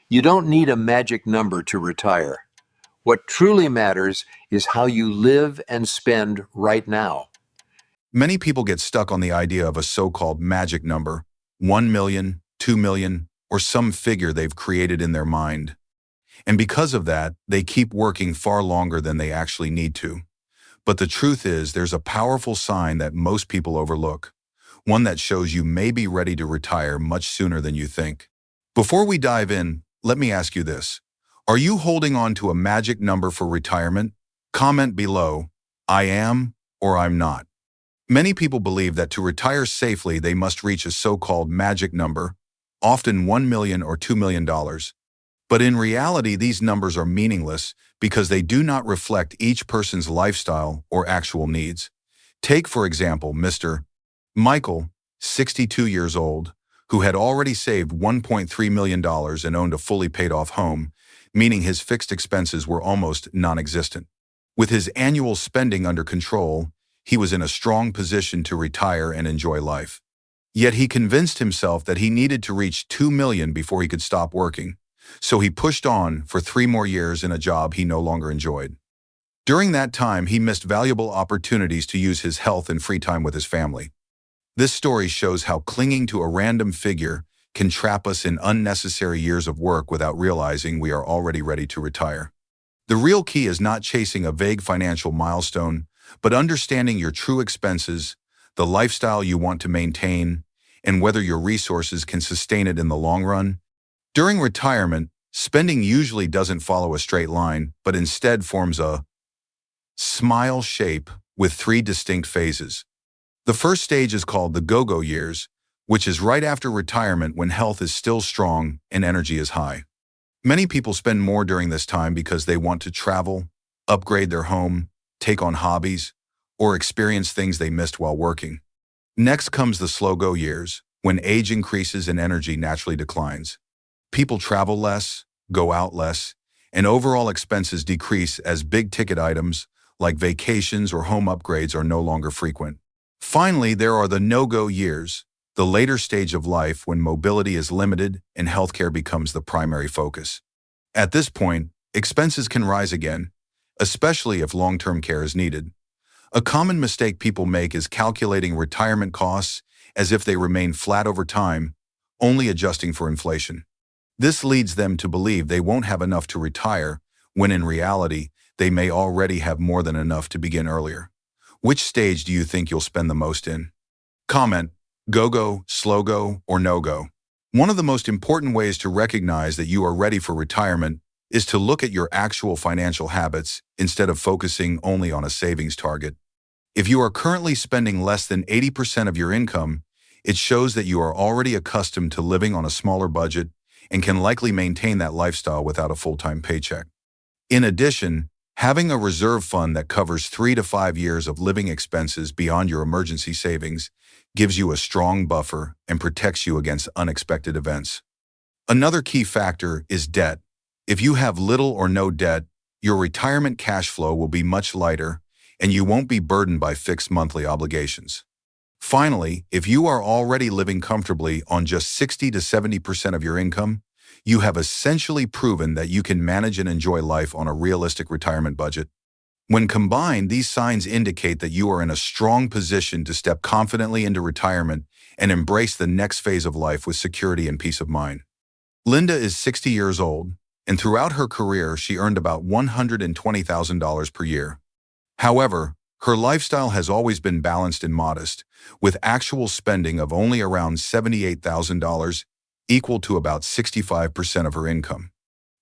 You don't need a magic number to retire. What truly matters is how you live and spend right now. Many people get stuck on the idea of a so-called magic number, 1 million, 2 million, or some figure they've created in their mind. And because of that, they keep working far longer than they actually need to. But the truth is, there's a powerful sign that most people overlook, one that shows you may be ready to retire much sooner than you think. Before we dive in, let me ask you this. Are you holding on to a magic number for retirement? Comment below, I am or I'm not. Many people believe that to retire safely, they must reach a so-called magic number, often $1 million or $2 million. But in reality, these numbers are meaningless because they do not reflect each person's lifestyle or actual needs. Take, for example, Mr. Michael, 62 years old, who had already saved $1.3 million and owned a fully paid-off home, meaning his fixed expenses were almost non-existent. With his annual spending under control, he was in a strong position to retire and enjoy life. Yet he convinced himself that he needed to reach $2 million before he could stop working, so he pushed on for 3 more years in a job he no longer enjoyed. During that time, he missed valuable opportunities to use his health and free time with his family. This story shows how clinging to a random figure can trap us in unnecessary years of work without realizing we are already ready to retire. The real key is not chasing a vague financial milestone, but understanding your true expenses, the lifestyle you want to maintain, and whether your resources can sustain it in the long run. During retirement, spending usually doesn't follow a straight line, but instead forms a smile shape with 3 distinct phases. The first stage is called the go-go years, which is right after retirement when health is still strong and energy is high. Many people spend more during this time because they want to travel, upgrade their home, take on hobbies, or experience things they missed while working. Next comes the slow-go years, when age increases and energy naturally declines. People travel less, go out less, and overall expenses decrease as big-ticket items like vacations or home upgrades are no longer frequent. Finally, there are the no-go years, the later stage of life when mobility is limited and healthcare becomes the primary focus. At this point, expenses can rise again, especially if long-term care is needed. A common mistake people make is calculating retirement costs as if they remain flat over time, only adjusting for inflation. This leads them to believe they won't have enough to retire, when in reality, they may already have more than enough to begin earlier. Which stage do you think you'll spend the most in? Comment, go-go, slow-go, or no-go. One of the most important ways to recognize that you are ready for retirement is to look at your actual financial habits instead of focusing only on a savings target. If you are currently spending less than 80% of your income, it shows that you are already accustomed to living on a smaller budget and can likely maintain that lifestyle without a full-time paycheck. In addition, having a reserve fund that covers 3 to 5 years of living expenses beyond your emergency savings gives you a strong buffer and protects you against unexpected events. Another key factor is debt. If you have little or no debt, your retirement cash flow will be much lighter, and you won't be burdened by fixed monthly obligations. Finally, if you are already living comfortably on just 60 to 70% of your income, you have essentially proven that you can manage and enjoy life on a realistic retirement budget. When combined, these signs indicate that you are in a strong position to step confidently into retirement and embrace the next phase of life with security and peace of mind. Linda is 60 years old, and throughout her career, she earned about $120,000 per year. However, her lifestyle has always been balanced and modest, with actual spending of only around $78,000, equal to about 65% of her income.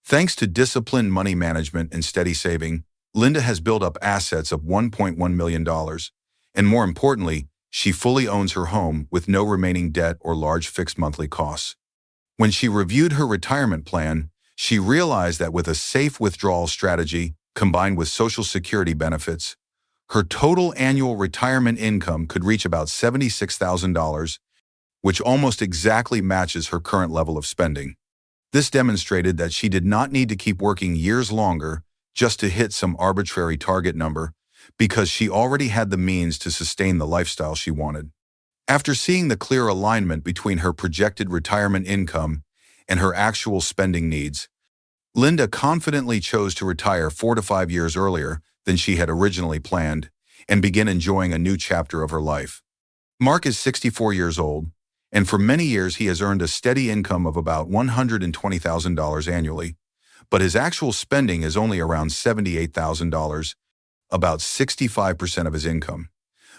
Thanks to disciplined money management and steady saving, Linda has built up assets of $1.1 million, and more importantly, she fully owns her home with no remaining debt or large fixed monthly costs. When she reviewed her retirement plan, she realized that with a safe withdrawal strategy combined with Social Security benefits, her total annual retirement income could reach about $76,000, which almost exactly matches her current level of spending. This demonstrated that she did not need to keep working years longer just to hit some arbitrary target number, because she already had the means to sustain the lifestyle she wanted. After seeing the clear alignment between her projected retirement income and her actual spending needs. Linda confidently chose to retire 4 to 5 years earlier than she had originally planned and begin enjoying a new chapter of her life. Mark is 64 years old, and for many years he has earned a steady income of about $120,000 annually, but his actual spending is only around $78,000, about 65% of his income.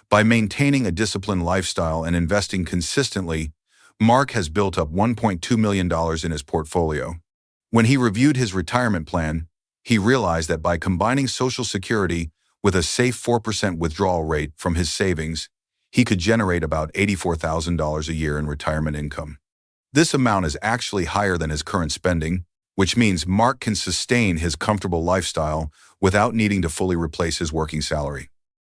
By maintaining a disciplined lifestyle and investing consistently, Mark has built up $1.2 million in his portfolio. When he reviewed his retirement plan, he realized that by combining Social Security with a safe 4% withdrawal rate from his savings, he could generate about $84,000 a year in retirement income. This amount is actually higher than his current spending, which means Mark can sustain his comfortable lifestyle without needing to fully replace his working salary.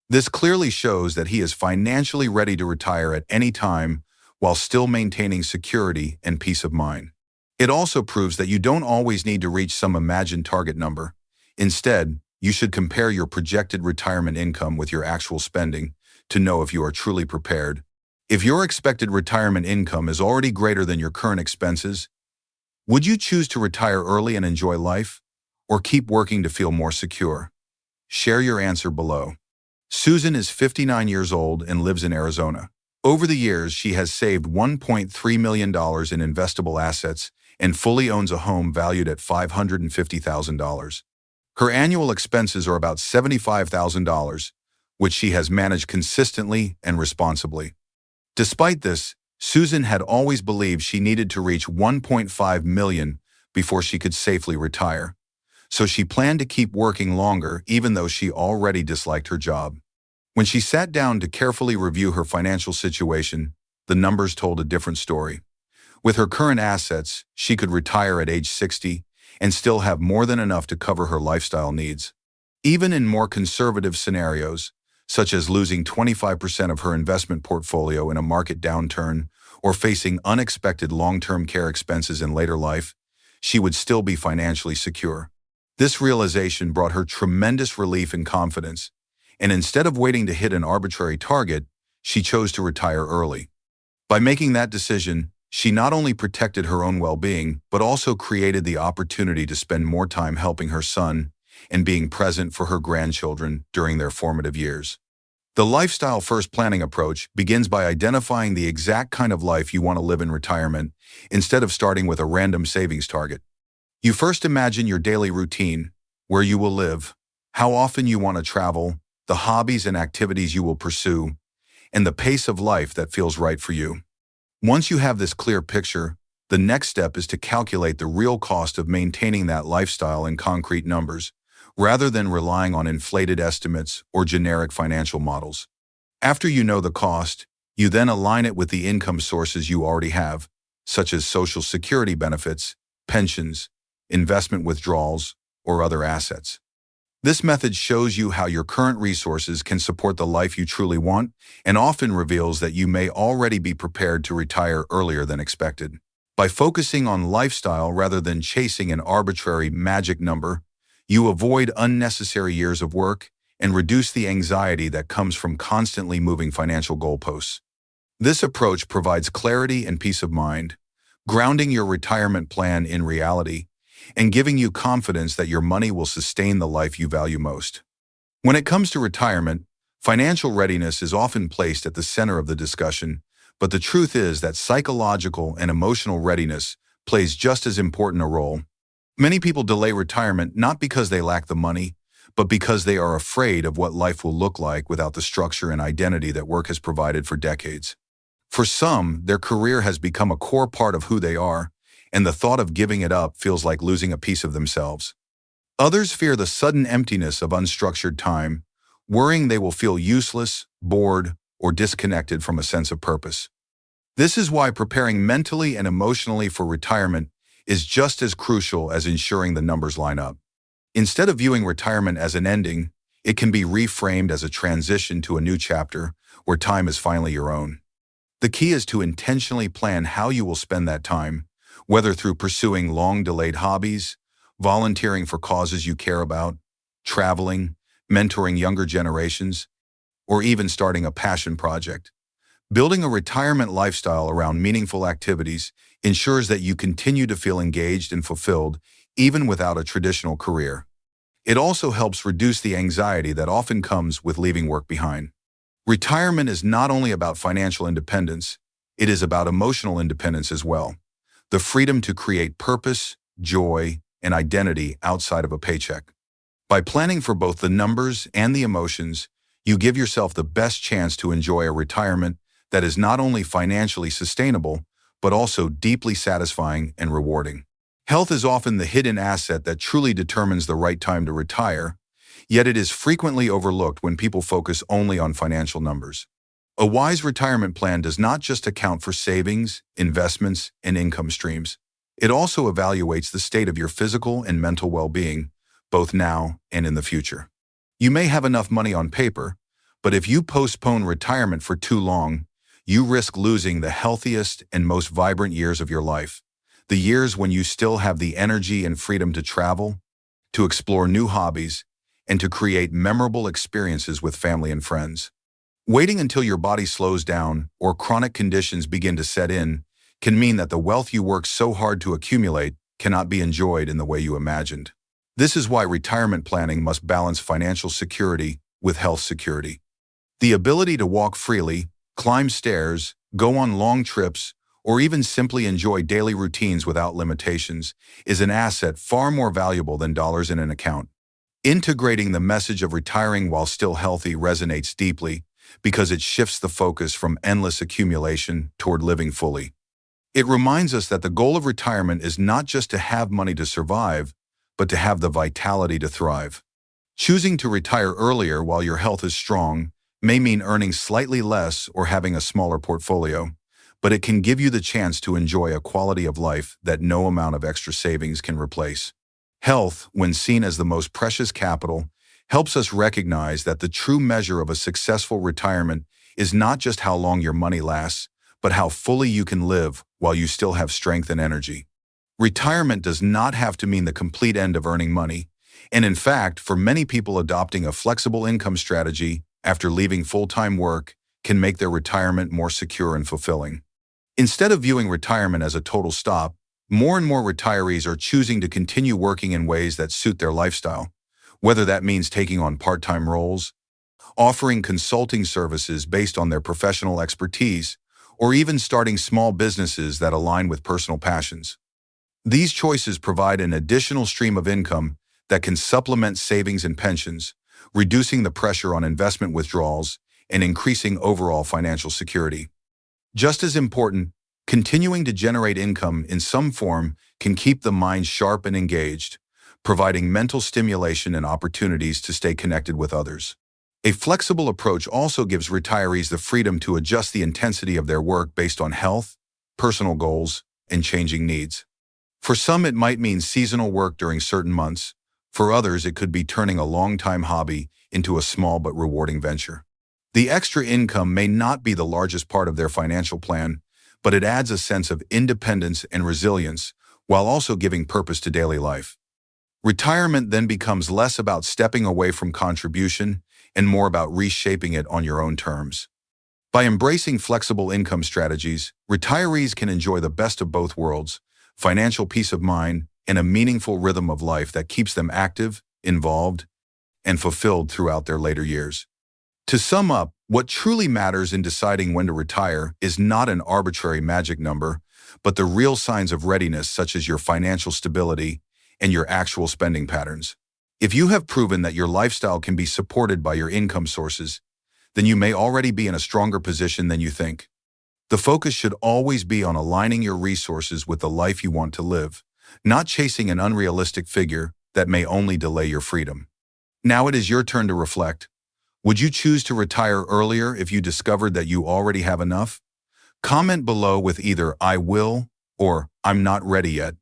This clearly shows that he is financially ready to retire at any time while still maintaining security and peace of mind. It also proves that you don't always need to reach some imagined target number. Instead, you should compare your projected retirement income with your actual spending to know if you are truly prepared. If your expected retirement income is already greater than your current expenses, would you choose to retire early and enjoy life, or keep working to feel more secure? Share your answer below. Susan is 59 years old and lives in Arizona. Over the years, she has saved $1.3 million in investable assets and fully owns a home valued at $550,000. Her annual expenses are about $75,000, which she has managed consistently and responsibly. Despite this, Susan had always believed she needed to reach $1.5 million before she could safely retire. So she planned to keep working longer even though she already disliked her job. When she sat down to carefully review her financial situation, the numbers told a different story. With her current assets, she could retire at age 60 and still have more than enough to cover her lifestyle needs. Even in more conservative scenarios, such as losing 25% of her investment portfolio in a market downturn or facing unexpected long-term care expenses in later life, she would still be financially secure. This realization brought her tremendous relief and confidence, and instead of waiting to hit an arbitrary target, she chose to retire early. By making that decision, she not only protected her own well-being, but also created the opportunity to spend more time helping her son and being present for her grandchildren during their formative years. The lifestyle-first planning approach begins by identifying the exact kind of life you want to live in retirement instead of starting with a random savings target. You first imagine your daily routine, where you will live, how often you want to travel, the hobbies and activities you will pursue, and the pace of life that feels right for you. Once you have this clear picture, the next step is to calculate the real cost of maintaining that lifestyle in concrete numbers, rather than relying on inflated estimates or generic financial models. After you know the cost, you then align it with the income sources you already have, such as Social Security benefits, pensions, investment withdrawals, or other assets. This method shows you how your current resources can support the life you truly want and often reveals that you may already be prepared to retire earlier than expected. By focusing on lifestyle rather than chasing an arbitrary magic number, you avoid unnecessary years of work and reduce the anxiety that comes from constantly moving financial goalposts. This approach provides clarity and peace of mind, grounding your retirement plan in reality and giving you confidence that your money will sustain the life you value most. When it comes to retirement, financial readiness is often placed at the center of the discussion, but the truth is that psychological and emotional readiness plays just as important a role. Many people delay retirement not because they lack the money, but because they are afraid of what life will look like without the structure and identity that work has provided for decades. For some, their career has become a core part of who they are, and the thought of giving it up feels like losing a piece of themselves. Others fear the sudden emptiness of unstructured time, worrying they will feel useless, bored, or disconnected from a sense of purpose. This is why preparing mentally and emotionally for retirement is just as crucial as ensuring the numbers line up. Instead of viewing retirement as an ending, it can be reframed as a transition to a new chapter where time is finally your own. The key is to intentionally plan how you will spend that time, whether through pursuing long-delayed hobbies, volunteering for causes you care about, traveling, mentoring younger generations, or even starting a passion project. Building a retirement lifestyle around meaningful activities ensures that you continue to feel engaged and fulfilled even without a traditional career. It also helps reduce the anxiety that often comes with leaving work behind. Retirement is not only about financial independence, it is about emotional independence as well. The freedom to create purpose, joy, and identity outside of a paycheck. By planning for both the numbers and the emotions, you give yourself the best chance to enjoy a retirement that is not only financially sustainable, but also deeply satisfying and rewarding. Health is often the hidden asset that truly determines the right time to retire, yet it is frequently overlooked when people focus only on financial numbers. A wise retirement plan does not just account for savings, investments, and income streams. It also evaluates the state of your physical and mental well-being, both now and in the future. You may have enough money on paper, but if you postpone retirement for too long, you risk losing the healthiest and most vibrant years of your life. The years when you still have the energy and freedom to travel, to explore new hobbies, and to create memorable experiences with family and friends. Waiting until your body slows down or chronic conditions begin to set in can mean that the wealth you worked so hard to accumulate cannot be enjoyed in the way you imagined. This is why retirement planning must balance financial security with health security. The ability to walk freely, climb stairs, go on long trips, or even simply enjoy daily routines without limitations is an asset far more valuable than dollars in an account. Integrating the message of retiring while still healthy resonates deeply because it shifts the focus from endless accumulation toward living fully. It reminds us that the goal of retirement is not just to have money to survive, but to have the vitality to thrive. Choosing to retire earlier while your health is strong may mean earning slightly less or having a smaller portfolio, but it can give you the chance to enjoy a quality of life that no amount of extra savings can replace. Health, when seen as the most precious capital, helps us recognize that the true measure of a successful retirement is not just how long your money lasts, but how fully you can live while you still have strength and energy. Retirement does not have to mean the complete end of earning money, and in fact, for many people, adopting a flexible income strategy after leaving full-time work can make their retirement more secure and fulfilling. Instead of viewing retirement as a total stop, more and more retirees are choosing to continue working in ways that suit their lifestyle, whether that means taking on part-time roles, offering consulting services based on their professional expertise, or even starting small businesses that align with personal passions. These choices provide an additional stream of income that can supplement savings and pensions, reducing the pressure on investment withdrawals and increasing overall financial security. Just as important, continuing to generate income in some form can keep the mind sharp and engaged, providing mental stimulation and opportunities to stay connected with others. A flexible approach also gives retirees the freedom to adjust the intensity of their work based on health, personal goals, and changing needs. For some, it might mean seasonal work during certain months. For others, it could be turning a long-time hobby into a small but rewarding venture. The extra income may not be the largest part of their financial plan, but it adds a sense of independence and resilience while also giving purpose to daily life. Retirement then becomes less about stepping away from contribution and more about reshaping it on your own terms. By embracing flexible income strategies, retirees can enjoy the best of both worlds, financial peace of mind, and a meaningful rhythm of life that keeps them active, involved, and fulfilled throughout their later years. To sum up, what truly matters in deciding when to retire is not an arbitrary magic number, but the real signs of readiness, such as your financial stability and your actual spending patterns. If you have proven that your lifestyle can be supported by your income sources, then you may already be in a stronger position than you think. The focus should always be on aligning your resources with the life you want to live, not chasing an unrealistic figure that may only delay your freedom. Now it is your turn to reflect. Would you choose to retire earlier if you discovered that you already have enough? Comment below with either "I will" or "I'm not ready yet,"